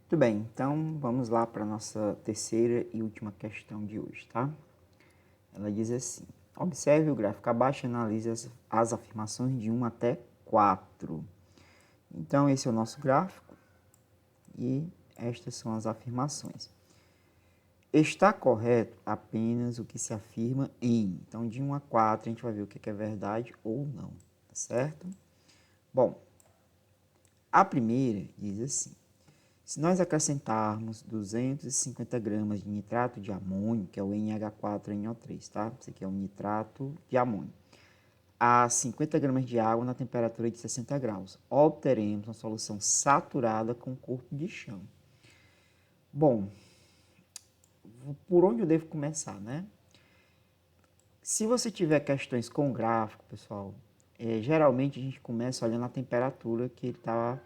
Muito bem, então vamos lá para a nossa terceira e última questão de hoje, tá? Ela diz assim: observe o gráfico abaixo e analise as afirmações de 1 até 4. Então, esse é o nosso gráfico e estas são as afirmações. Está correto apenas o que se afirma em. Então, de 1 a 4, a gente vai ver o que é verdade ou não, tá certo? Bom, a primeira diz assim: se nós acrescentarmos 250 gramas de nitrato de amônio, que é o NH4NO3, tá? Esse aqui é o nitrato de amônio, a 50 gramas de água na temperatura de 60 graus, obteremos uma solução saturada com corpo de chão. Bom, por onde eu devo começar, né? Se você tiver questões com gráfico, pessoal, geralmente a gente começa olhando a temperatura que ele está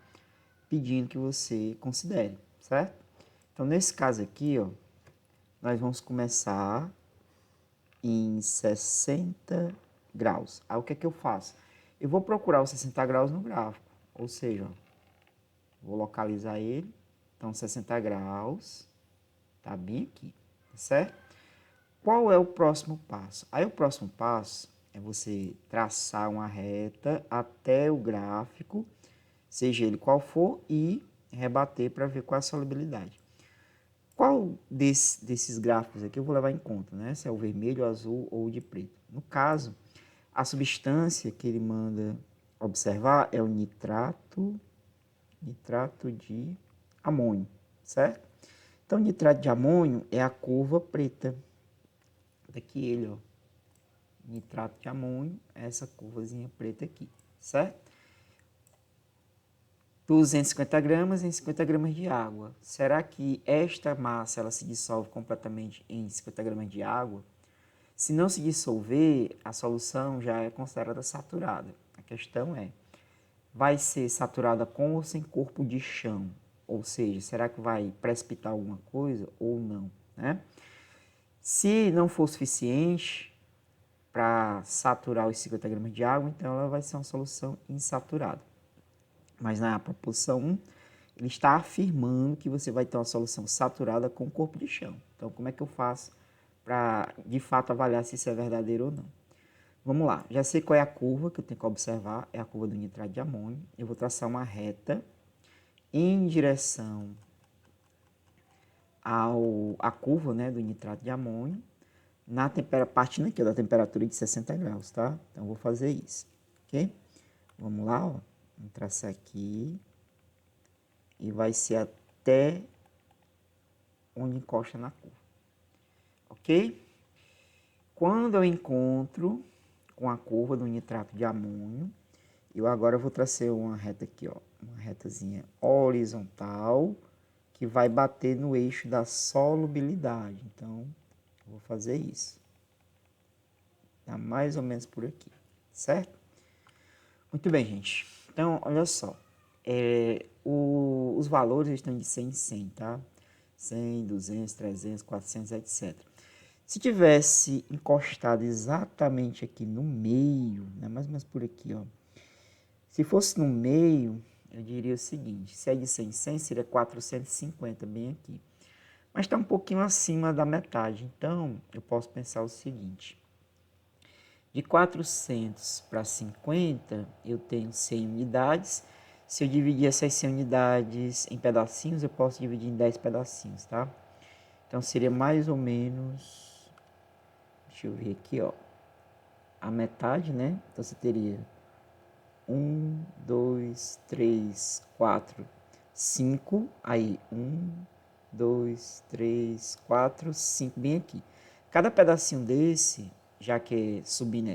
pedindo que você considere, certo? Então, nesse caso aqui, ó, nós vamos começar em 60 graus. Aí, o que é que eu faço? Eu vou procurar os 60 graus no gráfico, ou seja, ó, vou localizar ele. Então, 60 graus, tá bem aqui, tá certo? Qual é o próximo passo? Aí, o próximo passo é você traçar uma reta até o gráfico, seja ele qual for, e rebater para ver qual é a solubilidade. Qual desses gráficos aqui eu vou levar em conta, né? Se é o vermelho, o azul ou o de preto. No caso, a substância que ele manda observar é o nitrato de amônio, certo? Então, o nitrato de amônio é a curva preta. Daqui ele, ó. Nitrato de amônio é essa curvazinha preta aqui, certo? 250 gramas em 50 gramas de água. Será que esta massa ela se dissolve completamente em 50 gramas de água? Se não se dissolver, a solução já é considerada saturada. A questão é, vai ser saturada com ou sem corpo de chão? Ou seja, será que vai precipitar alguma coisa ou não, né? Se não for suficiente para saturar os 50 gramas de água, então ela vai ser uma solução insaturada. Mas na proposição 1, ele está afirmando que você vai ter uma solução saturada com corpo de chão. Então, como é que eu faço para, de fato, avaliar se isso é verdadeiro ou não? Vamos lá, já sei qual é a curva que eu tenho que observar, é a curva do nitrato de amônio. Eu vou traçar uma reta em direção à curva, né, do nitrato de amônio, partindo aqui da temperatura de 60 graus, tá? Então, eu vou fazer isso, ok? Vamos lá, ó. Vamos traçar aqui e vai ser até onde encosta na curva, ok? Quando eu encontro com a curva do nitrato de amônio, eu agora vou traçar uma reta aqui, ó, uma retazinha horizontal que vai bater no eixo da solubilidade. Então, eu vou fazer isso. Tá mais ou menos por aqui, certo? Muito bem, gente. Então, olha só. Os valores estão de 100 em 100, tá? 100, 200, 300, 400, etc. Se tivesse encostado exatamente aqui no meio, né, mais ou menos por aqui, ó. Se fosse no meio, eu diria o seguinte: se é de 100 em 100, seria 450, bem aqui. Mas está um pouquinho acima da metade, então eu posso pensar o seguinte: de 400 para 50, eu tenho 100 unidades. Se eu dividir essas 100 unidades em pedacinhos, eu posso dividir em 10 pedacinhos, tá? Então, seria mais ou menos, deixa eu ver aqui, ó, a metade, né? Então, você teria 1, 2, 3, 4, 5. Aí, 1, 2, 3, 4, 5, bem aqui. Cada pedacinho desse, já que subindo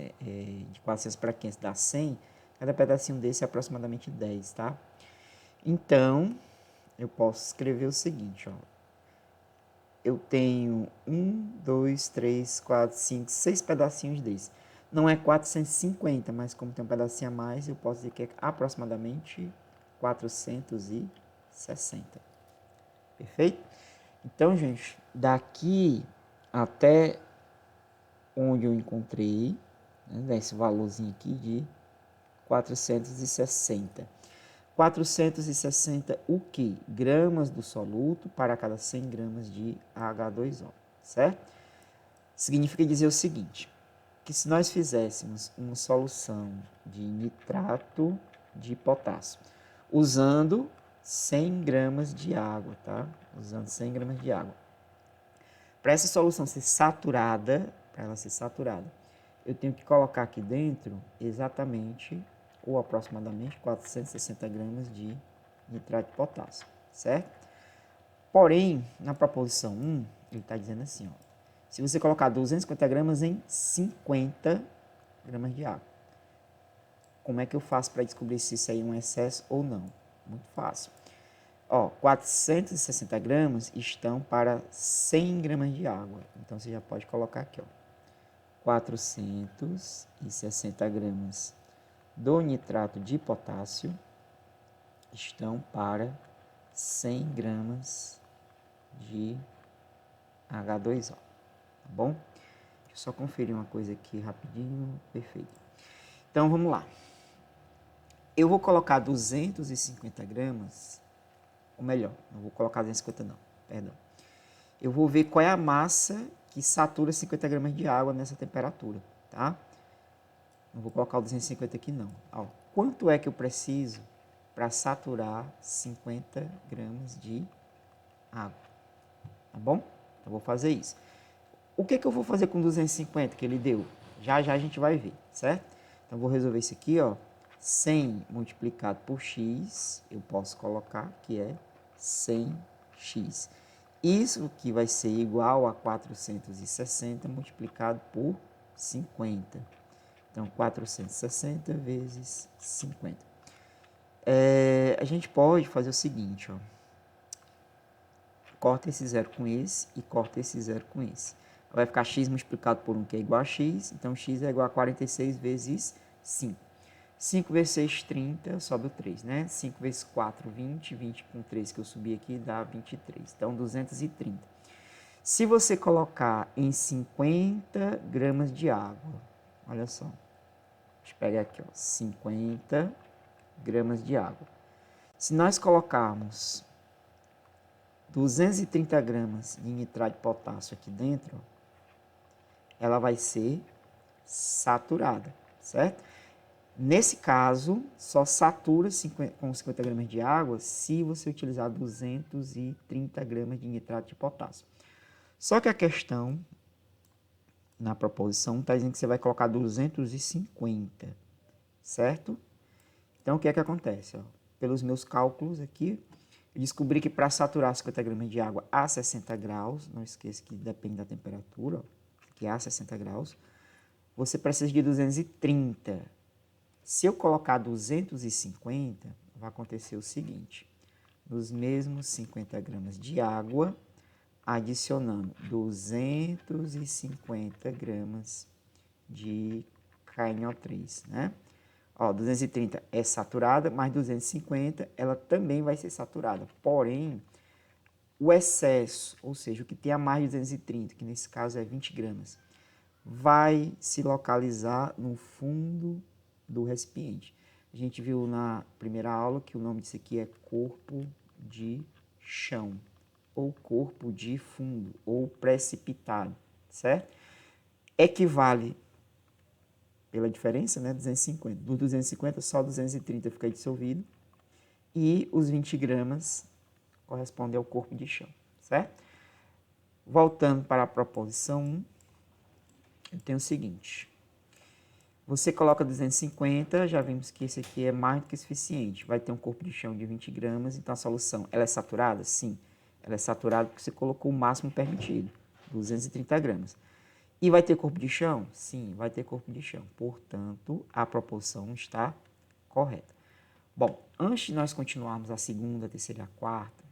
de 400 para 500 dá 100, cada pedacinho desse é aproximadamente 10, tá? Então, eu posso escrever o seguinte, ó. Eu tenho 2, 3, 4, 5, 6 pedacinhos desse. Não é 450, mas como tem um pedacinho a mais, eu posso dizer que é aproximadamente 460. Perfeito? Então, gente, daqui até onde eu encontrei, né, esse valorzinho aqui de 460. 460 o quê? Gramas do soluto para cada 100 gramas de H2O, certo? Significa dizer o seguinte, que se nós fizéssemos uma solução de nitrato de potássio, usando 100 gramas de água, tá? Usando 100 gramas de água. Para essa solução ser saturada, eu tenho que colocar aqui dentro exatamente ou aproximadamente 460 gramas de nitrato de potássio, certo? Porém, na proposição 1, ele está dizendo assim, ó, se você colocar 250 gramas em 50 gramas de água, como é que eu faço para descobrir se isso aí é um excesso ou não? Muito fácil. Ó, 460 gramas estão para 100 gramas de água. Então, você já pode colocar aqui, ó, 460 gramas do nitrato de potássio estão para 100 gramas de H2O, tá bom? Deixa eu só conferir uma coisa aqui rapidinho, perfeito. Então, vamos lá. Eu vou colocar 250 gramas, ou melhor, não vou colocar 250 não, perdão. Eu vou ver qual é a massa que satura 50 gramas de água nessa temperatura, tá? Não vou colocar o 250 aqui não. Ó, quanto é que eu preciso para saturar 50 gramas de água? Tá bom? Então, vou fazer isso. O que eu vou fazer com 250 que ele deu? Já já a gente vai ver, certo? Então, vou resolver isso aqui, ó. 100 multiplicado por x, eu posso colocar que é 100x. Isso que vai ser igual a 460 multiplicado por 50. Então, 460 vezes 50. A gente pode fazer o seguinte, ó. Corta esse zero com esse e corta esse zero com esse. Vai ficar x multiplicado por 1, que é igual a x. Então, x é igual a 46 vezes 5. 5 vezes 6, 30, sobe o 3, né? 5 vezes 4, 20. 20 com 3 que eu subi aqui dá 23. Então, 230. Se você colocar em 50 gramas de água, olha só. Deixa eu pegar aqui, ó, 50 gramas de água. Se nós colocarmos 230 gramas de nitrato de potássio aqui dentro, ela vai ser saturada, certo? Nesse caso, só satura com 50 gramas de água se você utilizar 230 gramas de nitrato de potássio. Só que a questão, na proposição, está dizendo que você vai colocar 250, certo? Então, o que é que acontece? Ó, pelos meus cálculos aqui, eu descobri que para saturar 50 gramas de água a 60 graus, não esqueça que depende da temperatura, ó, que é a 60 graus, você precisa de 230. Se eu colocar 250, vai acontecer o seguinte. Nos mesmos 50 gramas de água, adicionando 250 gramas de KNO3, né? Ó, 230 é saturada, mais 250 ela também vai ser saturada. Porém, o excesso, ou seja, o que tem a mais de 230, que nesse caso é 20 gramas, vai se localizar no fundo do recipiente. A gente viu na primeira aula que o nome disso aqui é corpo de chão, ou corpo de fundo, ou precipitado, certo? Equivale, pela diferença, né, 250. Do 250, só 230 fica dissolvido, e os 20 gramas correspondem ao corpo de chão, certo? Voltando para a proposição 1, eu tenho o seguinte. Você coloca 250, já vimos que esse aqui é mais do que suficiente. Vai ter um corpo de chão de 20 gramas, então a solução, ela é saturada? Sim, ela é saturada porque você colocou o máximo permitido, 230 gramas. E vai ter corpo de chão? Sim, vai ter corpo de chão. Portanto, a proposição está correta. Bom, antes de nós continuarmos a segunda, a terceira e a quarta,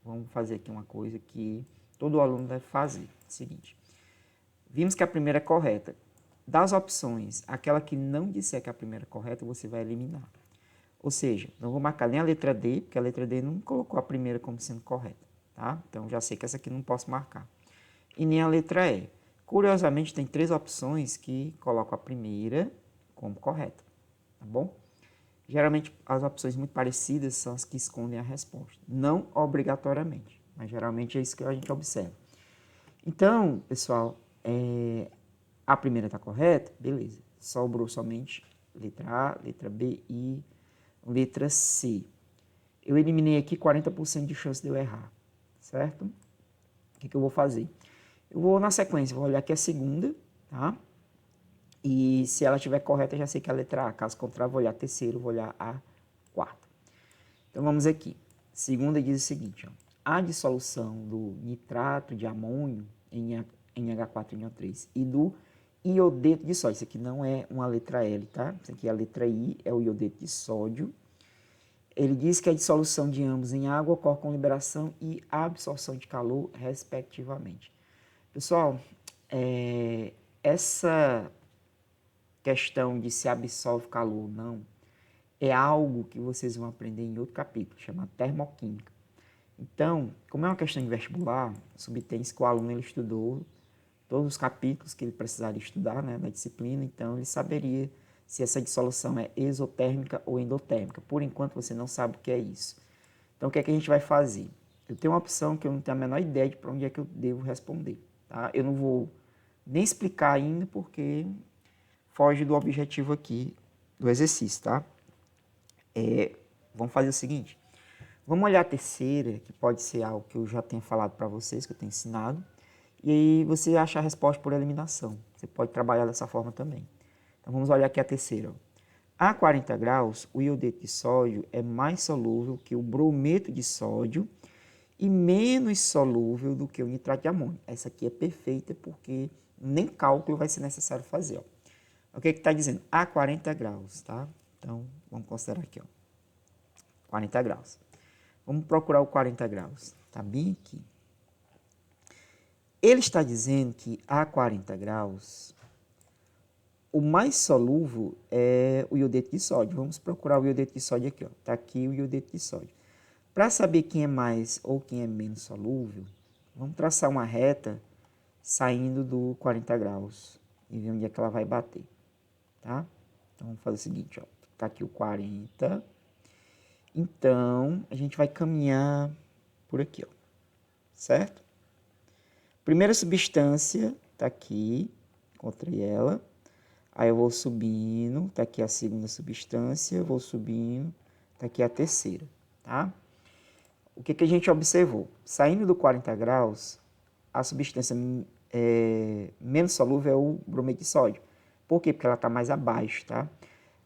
vamos fazer aqui uma coisa que todo aluno deve fazer. É o seguinte, vimos que a primeira é correta. Das opções, aquela que não disser que a primeira é correta, você vai eliminar. Ou seja, não vou marcar nem a letra D, porque a letra D não colocou a primeira como sendo correta, tá? Então, já sei que essa aqui não posso marcar. E nem a letra E. Curiosamente, tem 3 opções que colocam a primeira como correta, tá bom? Geralmente, as opções muito parecidas são as que escondem a resposta. Não obrigatoriamente, mas geralmente é isso que a gente observa. Então, pessoal, a primeira está correta? Beleza. Sobrou somente letra A, letra B e letra C. Eu eliminei aqui 40% de chance de eu errar, certo? O que eu vou fazer? Eu vou na sequência, vou olhar aqui a segunda, tá? E se ela estiver correta, já sei que é a letra A. Caso contrário, vou olhar a terceira, vou olhar a quarta. Então vamos aqui. Segunda diz o seguinte, ó. A dissolução do nitrato de amônio em NH4NO3 e do iodeto de sódio. Isso aqui não é uma letra L, tá? Isso aqui é a letra I, é o iodeto de sódio. Ele diz que a dissolução de ambos em água ocorre com liberação e absorção de calor, respectivamente. Pessoal, essa questão de se absorve calor ou não é algo que vocês vão aprender em outro capítulo, chamado termoquímica. Então, como é uma questão de vestibular, subtém-se que o aluno ele estudou todos os capítulos que ele precisaria estudar, né, da disciplina, então ele saberia se essa dissolução é exotérmica ou endotérmica. Por enquanto, você não sabe o que é isso. Então, o que é que a gente vai fazer? Eu tenho uma opção que eu não tenho a menor ideia de para onde é que eu devo responder. Tá? Eu não vou nem explicar ainda, porque foge do objetivo aqui do exercício, tá? Vamos fazer o seguinte. Vamos olhar a terceira, que pode ser algo que eu já tenha falado para vocês, que eu tenho ensinado. E aí você acha a resposta por eliminação. Você pode trabalhar dessa forma também. Então vamos olhar aqui a terceira. A 40 graus, o iodeto de sódio é mais solúvel que o brometo de sódio e menos solúvel do que o nitrato de amônio. Essa aqui é perfeita porque nem cálculo vai ser necessário fazer. Ó. O que está dizendo? A 40 graus, tá? Então vamos considerar aqui, ó. 40 graus. Vamos procurar o 40 graus. Está bem aqui. Ele está dizendo que a 40 graus, o mais solúvel é o iodeto de sódio. Vamos procurar o iodeto de sódio aqui. Está aqui o iodeto de sódio. Para saber quem é mais ou quem é menos solúvel, vamos traçar uma reta saindo do 40 graus e ver onde é que ela vai bater. Tá? Então, vamos fazer o seguinte. Está aqui o 40. Então, a gente vai caminhar por aqui. Ó, certo? Primeira substância está aqui, encontrei ela. Aí eu vou subindo, está aqui a segunda substância, vou subindo, está aqui a terceira, tá? O que a gente observou? Saindo do 40 graus, a substância menos solúvel é o brometo de sódio. Por quê? Porque ela está mais abaixo, tá?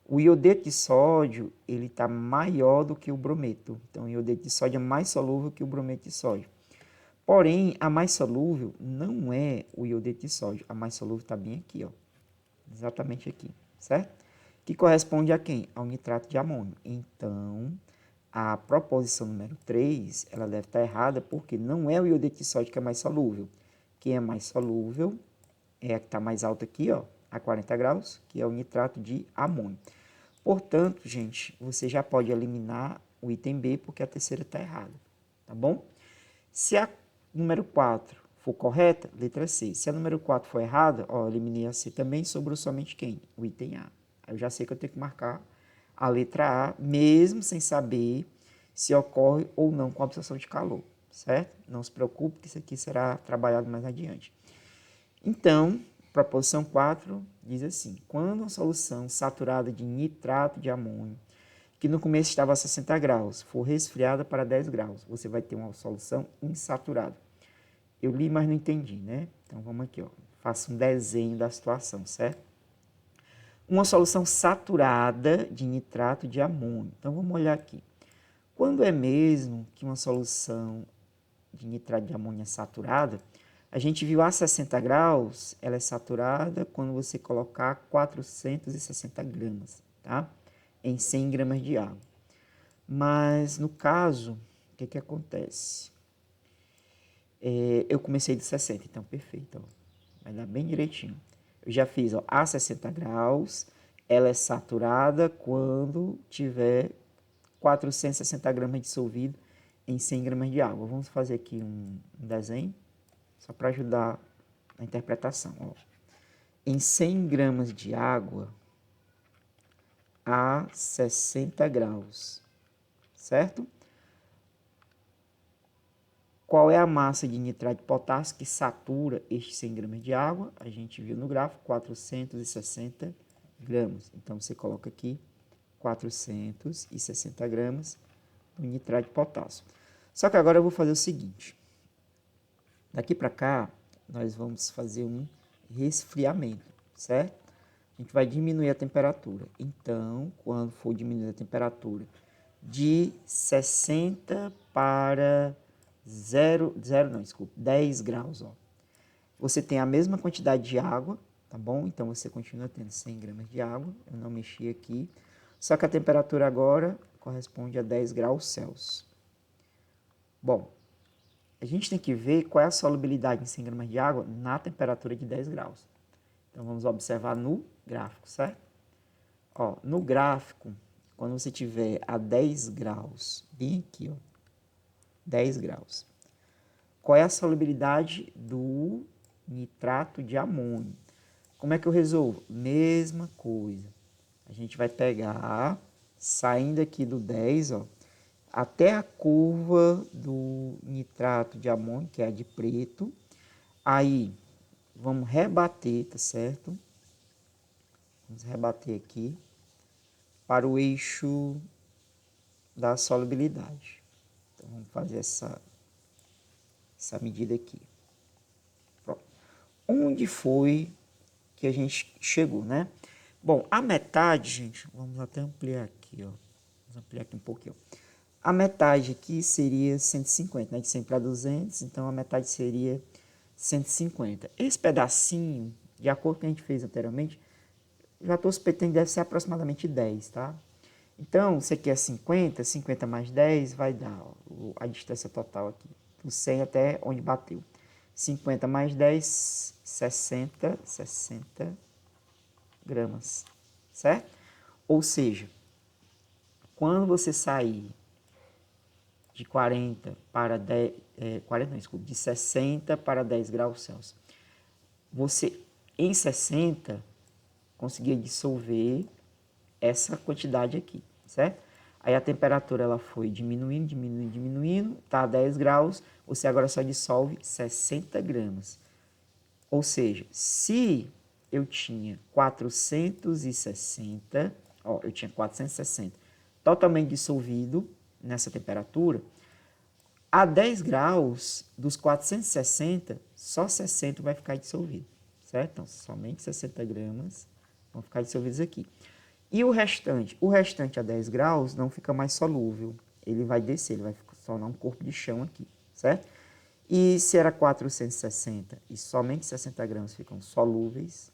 O iodeto de sódio, ele está maior do que o brometo. Então, o iodeto de sódio é mais solúvel que o brometo de sódio. Porém, a mais solúvel não é o iodeto de sódio. A mais solúvel está bem aqui, ó. Exatamente aqui, certo? Que corresponde a quem? Ao nitrato de amônio. Então, a proposição número 3, ela deve estar errada, porque não é o iodeto de sódio que é mais solúvel. Quem é mais solúvel é a que está mais alta aqui, ó, a 40 graus, que é o nitrato de amônio. Portanto, gente, você já pode eliminar o item B, porque a terceira está errada, tá bom? Se a número 4 for correta, letra C. Se a número 4 for errada, ó, eliminei a C também, sobrou somente quem? O item A. Aí eu já sei que eu tenho que marcar a letra A, mesmo sem saber se ocorre ou não com a absorção de calor, certo? Não se preocupe que isso aqui será trabalhado mais adiante. Então, proposição 4 diz assim: quando uma solução saturada de nitrato de amônio, que no começo estava a 60 graus, for resfriada para 10 graus, você vai ter uma solução insaturada. Eu li, mas não entendi, né? Então, vamos aqui, ó. Faça um desenho da situação, certo? Uma solução saturada de nitrato de amônio. Então, vamos olhar aqui. Quando é mesmo que uma solução de nitrato de amônio é saturada, a gente viu a 60 graus, ela é saturada quando você colocar 460 gramas, tá? Em 100 gramas de água. Mas, no caso, o que acontece? Eu comecei de 60, então perfeito, ó. Vai dar bem direitinho. Eu já fiz, ó, a 60 graus, ela é saturada quando tiver 460 gramas dissolvido em 100 gramas de água. Vamos fazer aqui um desenho, só para ajudar na interpretação. Ó. Em 100 gramas de água, a 60 graus, certo? Qual é a massa de nitrato de potássio que satura estes 100 gramas de água? A gente viu no gráfico, 460 gramas. Então, você coloca aqui 460 gramas do nitrato de potássio. Só que agora eu vou fazer o seguinte. Daqui para cá, nós vamos fazer um resfriamento, certo? A gente vai diminuir a temperatura. Então, quando for diminuir a temperatura de 60 para 10 graus, ó. Você tem a mesma quantidade de água, tá bom? Então, você continua tendo 100 gramas de água. Eu não mexi aqui. Só que a temperatura agora corresponde a 10 graus Celsius. Bom, a gente tem que ver qual é a solubilidade em 100 gramas de água na temperatura de 10 graus. Então, vamos observar no gráfico, certo? Ó, no gráfico, quando você tiver a 10 graus, bem aqui, ó, 10 graus. Qual é a solubilidade do nitrato de amônio? Como é que eu resolvo? Mesma coisa. A gente vai pegar, saindo aqui do 10, ó, até a curva do nitrato de amônio, que é a de preto. Aí, vamos rebater, tá certo? Vamos rebater aqui para o eixo da solubilidade. Então, vamos fazer essa medida aqui. Pronto. Onde foi que a gente chegou, né? Bom, a metade, gente, vamos até ampliar aqui, ó. Vamos ampliar aqui um pouquinho. A metade aqui seria 150, né? De 100 para 200, então a metade seria 150. Esse pedacinho, de acordo com o que a gente fez anteriormente, já estou suspeitando que deve ser aproximadamente 10, tá? Então, isso aqui é 50, 50 mais 10 vai dar ó, a distância total aqui, do 100 até onde bateu. 50 mais 10, 60 gramas, certo? Ou seja, quando você sair de 40 para 10, 40 não, desculpa, de 60 para 10 graus Celsius, você em 60 conseguia dissolver essa quantidade aqui, certo? Aí a temperatura ela foi diminuindo, diminuindo, diminuindo, tá a 10 graus, você agora só dissolve 60 gramas. Ou seja, se eu tinha 460, ó, eu tinha 460 totalmente dissolvido nessa temperatura, a 10 graus dos 460, só 60 vai ficar dissolvido, certo? Então, somente 60 gramas vão ficar dissolvidos aqui. E o restante a 10 graus não fica mais solúvel, ele vai descer, ele vai tornar um corpo de chão aqui, certo? E se era 460 e somente 60 gramas ficam solúveis,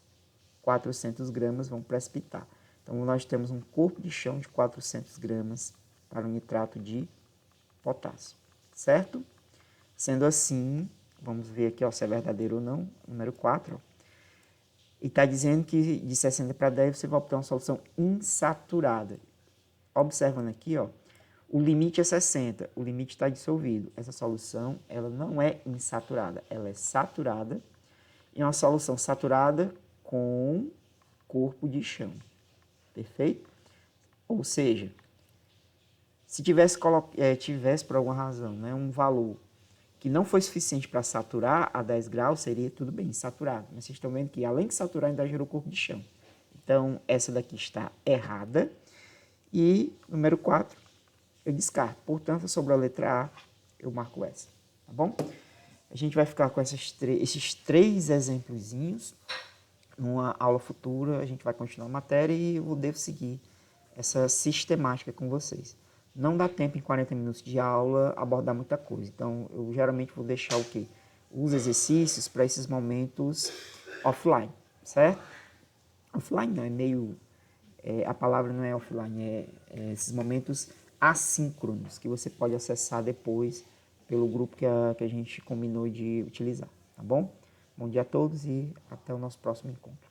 400 gramas vão precipitar. Então, nós temos um corpo de chão de 400 gramas para o nitrato de potássio, certo? Sendo assim, vamos ver aqui ó, se é verdadeiro ou não, número 4, ó. E está dizendo que de 60 para 10 você vai obter uma solução insaturada. Observando aqui, ó, o limite é 60, o limite está dissolvido. Essa solução ela não é insaturada, ela é saturada. E é uma solução saturada com corpo de chão. Perfeito? Ou seja, se tivesse por alguma razão, né, um valor que não foi suficiente para saturar a 10 graus, seria tudo bem, saturado. Mas vocês estão vendo que além de saturar, ainda gerou corpo de chão. Então, essa daqui está errada. E número 4, eu descarto. Portanto, sobre a letra A, eu marco essa. Tá bom? A gente vai ficar com esses 3 exemplozinhos. Numa aula futura, a gente vai continuar a matéria e eu devo seguir essa sistemática com vocês. Não dá tempo em 40 minutos de aula abordar muita coisa. Então, eu geralmente vou deixar o quê? Os exercícios para esses momentos offline, certo? Offline não, é meio... a palavra não é offline, é esses momentos assíncronos que você pode acessar depois pelo grupo que a gente combinou de utilizar, tá bom? Bom dia a todos e até o nosso próximo encontro.